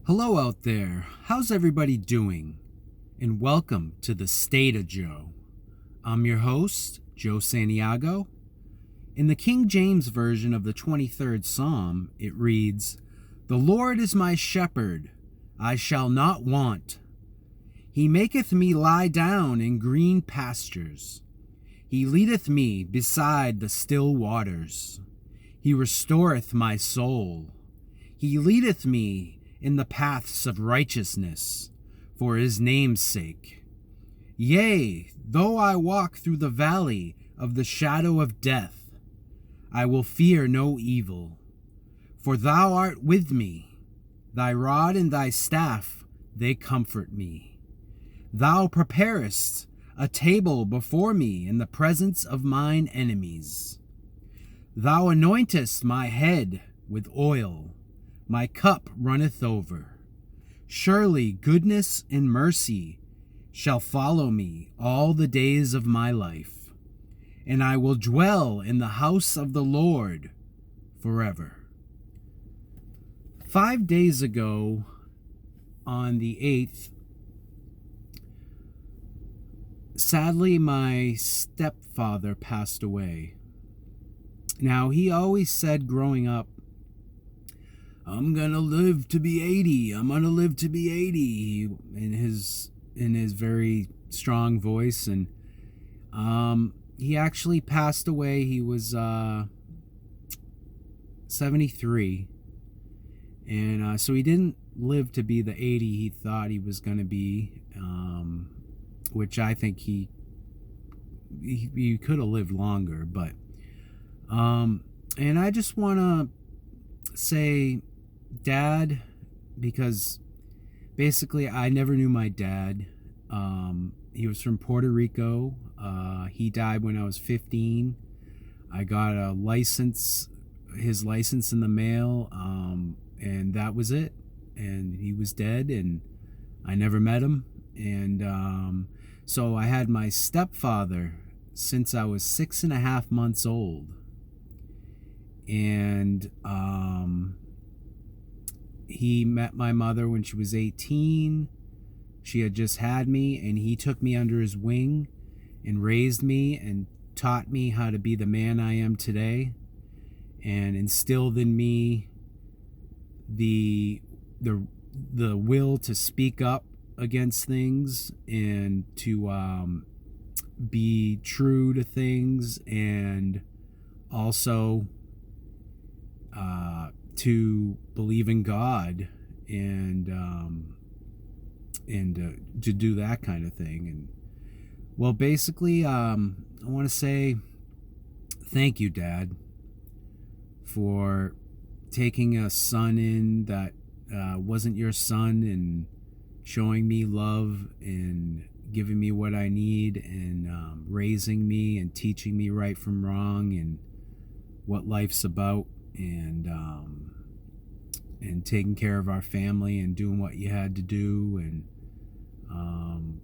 Hello out there. How's everybody doing? And welcome to the State of Joe. I'm your host, Joe Santiago. In the King James Version of the 23rd Psalm, it reads, "The Lord is my shepherd, I shall not want. He maketh me lie down in green pastures. He leadeth me beside the still waters. He restoreth my soul. He leadeth me in the paths of righteousness, for his name's sake. Yea, though I walk through the valley of the shadow of death, I will fear no evil, for thou art with me. Thy rod and thy staff, they comfort me. Thou preparest a table before me in the presence of mine enemies. Thou anointest my head with oil. My cup runneth over. Surely goodness and mercy shall follow me all the days of my life, and I will dwell in the house of the Lord forever." 5 days ago, on the 8th, sadly, my stepfather passed away. Now, he always said growing up, "I'm gonna live to be 80. I'm gonna live to be 80." In his very strong voice, and he actually passed away. He was 73, and so he didn't live to be the 80 he thought he was gonna be, which I think he could have lived longer, but and I just want to say, Dad, because basically I never knew my dad. He was from Puerto Rico. He died when I was 15. I got his license in the mail, and that was it. And he was dead, and I never met him. And so I had my stepfather since I was 6.5 months old. And he met my mother when she was 18. She had just had me, and he took me under his wing and raised me and taught me how to be the man I am today, and instilled in me the will to speak up against things, and to be true to things, and also to believe in God, and to do that kind of thing. And well, basically, I want to say thank you, Dad, for taking a son in that wasn't your son, and showing me love, and giving me what I need, and raising me and teaching me right from wrong, and what life's about, and taking care of our family, and doing what you had to do, and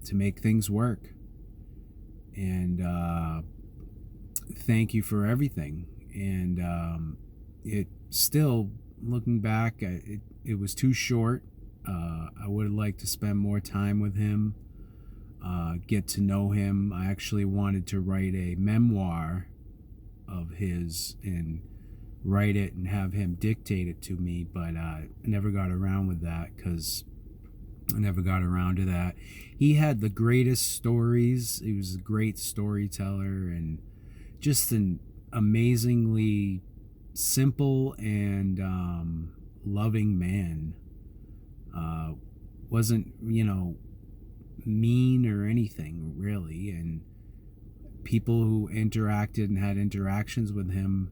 to make things work. And thank you for everything. And it still, looking back, it was too short. I would have liked to spend more time with him, get to know him. I actually wanted to write a memoir of his and write it and have him dictate it to me, but I never got around with that because I never got around to that. He had the greatest stories. He was a great storyteller, and just an amazingly simple and loving man. Wasn't, mean or anything, really. And people who interacted and had interactions with him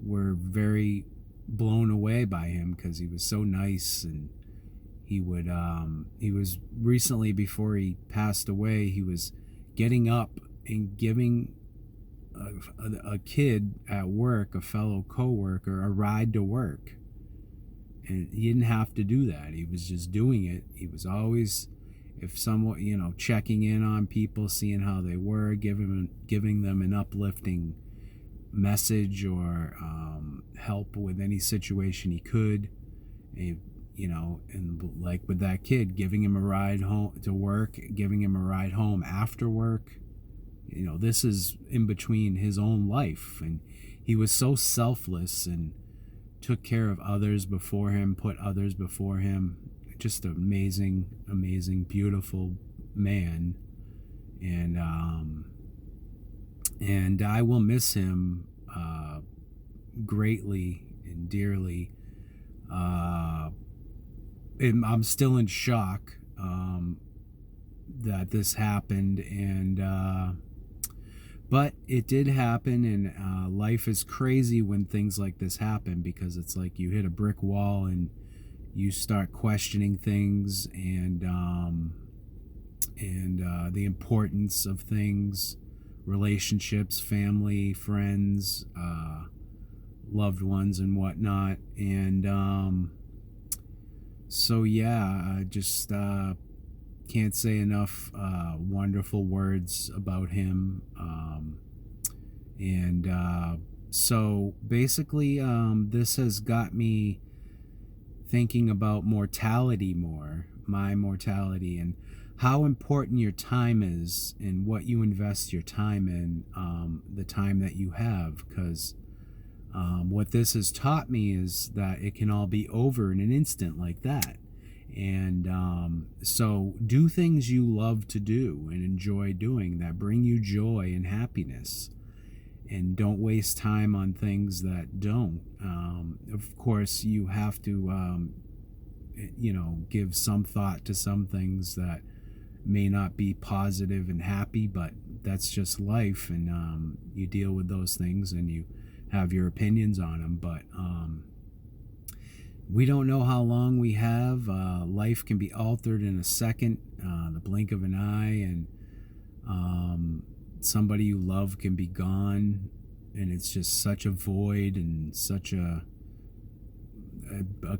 were very blown away by him because he was so nice. And he was recently, before he passed away, he was getting up and giving a kid at work, a fellow coworker, a ride to work. And he didn't have to do that. He was just doing it. He was always, if someone, checking in on people, seeing how they were, giving them an uplifting message, or help with any situation he could. and like with that kid, giving him a ride home to work, giving him a ride home after work. This is in between his own life, and he was so selfless and took care of others before him, put others before him. Just an amazing, beautiful man. And I will miss him greatly and dearly. And I'm still in shock that this happened, but it did happen, and life is crazy when things like this happen, because it's like you hit a brick wall and you start questioning things, and the importance of things, relationships, family, friends, loved ones, and whatnot. And so yeah, I just can't say enough wonderful words about him. So basically, this has got me thinking about mortality more, my mortality, and how important your time is, and what you invest your time in, the time that you have. Because what this has taught me is that it can all be over in an instant like that. And so do things you love to do and enjoy doing, that bring you joy and happiness. And don't waste time on things that don't. Of course, you have to, give some thought to some things that may not be positive and happy, but that's just life. And you deal with those things, and you have your opinions on them. But we don't know how long we have. Life can be altered in a second, the blink of an eye, and somebody you love can be gone, and it's just such a void and such a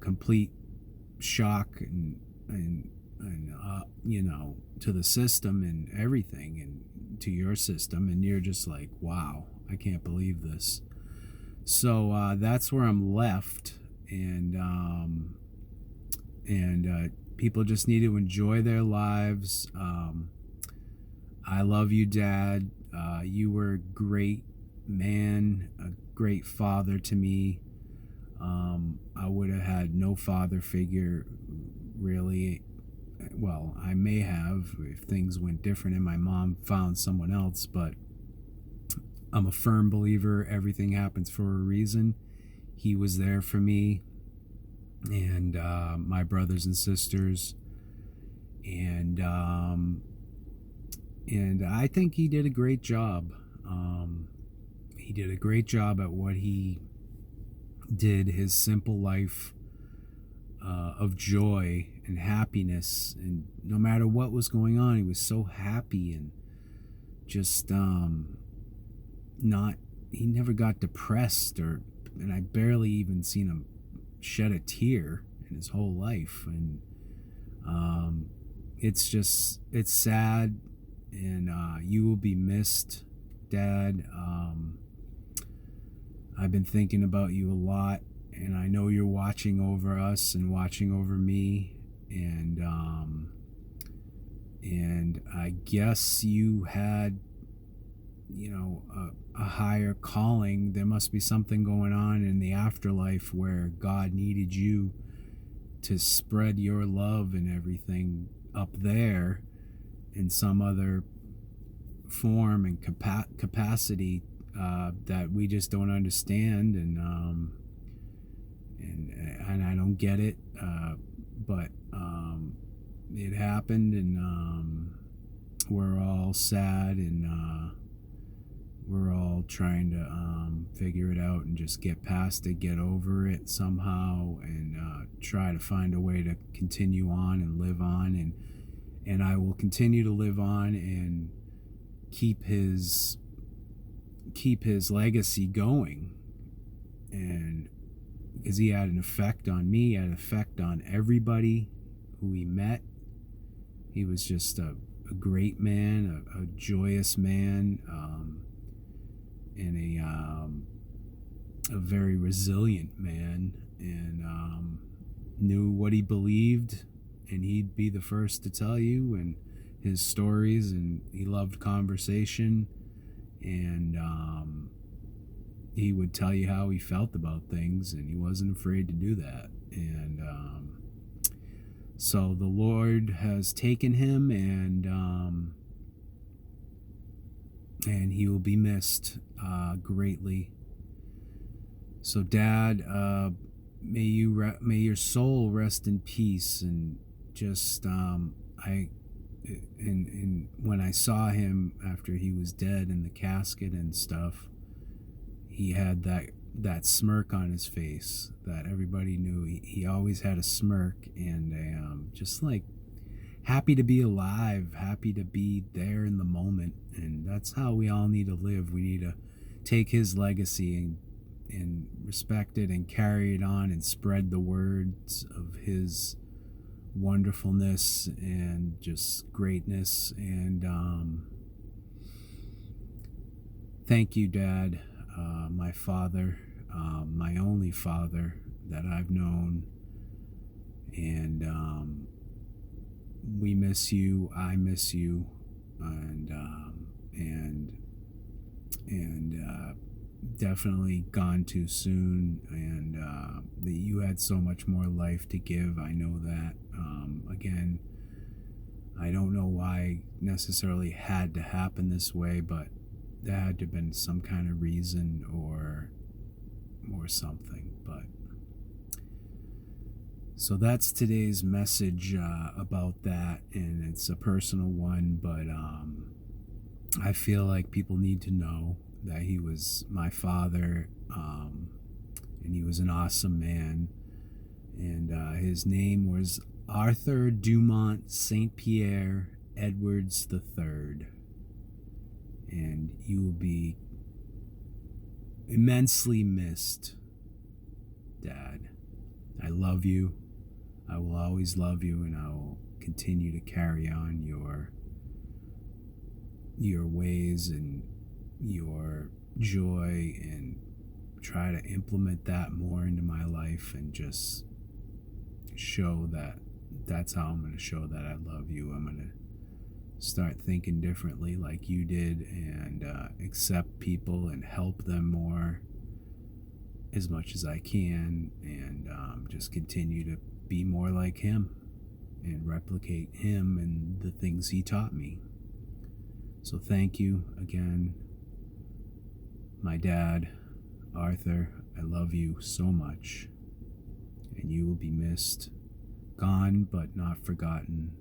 complete shock and to the system and everything, and to your system, and you're just like, wow, I can't believe this. So that's where I'm left, and people just need to enjoy their lives. I love you, Dad. You were a great man, a great father to me. I would have had no father figure, really. Well, I may have if things went different and my mom found someone else, but I'm a firm believer everything happens for a reason. He was there for me and my brothers and sisters, and I think he did a great job. He did a great job at what he did, his simple life of joy and happiness, and no matter what was going on, he was so happy, and just he never got depressed, and I barely even seen him shed a tear in his whole life. And it's sad, and you will be missed, Dad. I've been thinking about you a lot, and I know you're watching over us and watching over me, and I guess you had a higher calling. There must be something going on in the afterlife where God needed you to spread your love and everything up there in some other form and capacity that we just don't understand, and I don't get it, but it happened, and we're all sad, and we're all trying to figure it out and just get past it, get over it somehow, and try to find a way to continue on and live on, and I will continue to live on and keep his legacy going, and because he had an effect on me, had an effect on everybody who he met. He was just a great man, a joyous man, and a very resilient man, and knew what he believed, and he'd be the first to tell you, and his stories, and he loved conversation, and he would tell you how he felt about things, and he wasn't afraid to do that. And so the Lord has taken him, and he will be missed greatly. So, Dad, may your soul rest in peace. And just when I saw him after he was dead in the casket and stuff, he had that smirk on his face that everybody knew. He always had a smirk, and just like happy to be alive, happy to be there in the moment. And that's how we all need to live. We need to take his legacy and respect it and carry it on and spread the words of his wonderfulness and just greatness. And thank you, Dad, my father, my only father that I've known. And we miss you. I miss you. And definitely gone too soon, and that you had so much more life to give. I know that. Again, I don't know why necessarily had to happen this way, but there had to have been some kind of reason or something. But so that's today's message about that, and it's a personal one, but I feel like people need to know that he was my father, and he was an awesome man. And his name was Arthur Dumont St. Pierre Edwards III. And you will be immensely missed, Dad. I love you. I will always love you, and I will continue to carry on your ways and your joy, and try to implement that more into my life, and just show that that's how I'm going to show that I love you. I'm going to start thinking differently like you did, and accept people and help them more as much as I can, and just continue to be more like him and replicate him and the things he taught me. So thank you again, my dad, Arthur. I love you so much, and you will be missed, gone but not forgotten.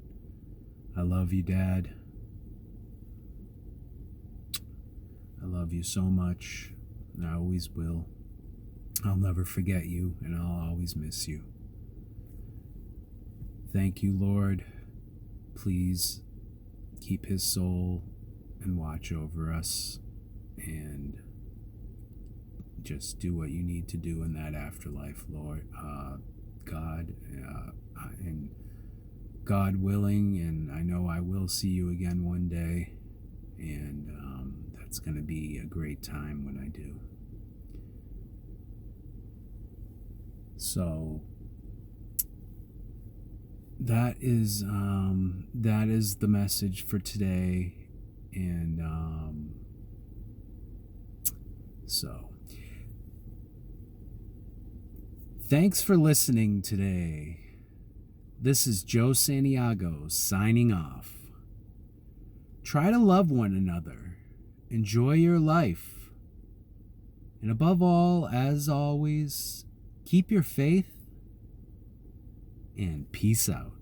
I love you, Dad. I love you so much, and I always will. I'll never forget you, and I'll always miss you. Thank you, Lord. Please keep his soul and watch over us, and just do what you need to do in that afterlife, Lord. God, and God willing, and I know I will see you again one day, and that's going to be a great time when I do. So that is the message for today, and so thanks for listening today. This is Joe Santiago signing off. Try to love one another, enjoy your life, and above all, as always, keep your faith, and peace out.